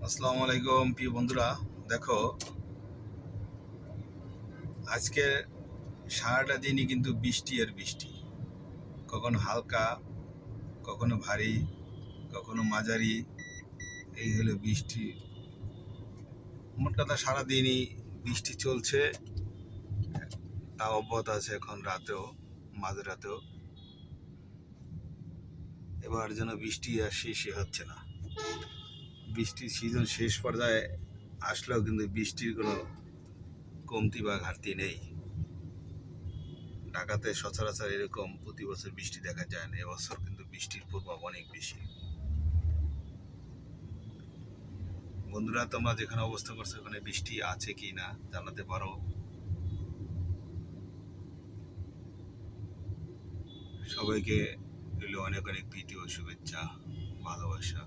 আসসালামু আলাইকুম প্রিয় বন্ধুরা। দেখো, আজকে সারাটা দিনই কিন্তু বৃষ্টি আর বৃষ্টি। কখনো হালকা, কখনো ভারী, কখনো মাঝারি। এই হলো বৃষ্টি। মোট কথা সারাদিনই বৃষ্টি চলছে, তাও অব্যাহত আছে এখন রাতেও, মাঝরাতেও। এবার যেন বৃষ্টি আর শেষই হচ্ছে না। বৃষ্টির সিজন শেষ পর্যায়ে আসলেও কিন্তু বৃষ্টির কোনো কমতি বা ঘাটতি নেই। ঢাকাতে সচরাচর এরকম প্রতি বছর বৃষ্টি দেখা যায় না, এবছর কিন্তু বৃষ্টির প্রভাব অনেক বেশি। বন্ধুরা, তোমরা যেখানে অবস্থা করছো ওখানে বৃষ্টি আছে কি না জানাতে পারো। সবাইকে অনেক অনেক প্রীতি ও শুভেচ্ছা, ভালোবাসা।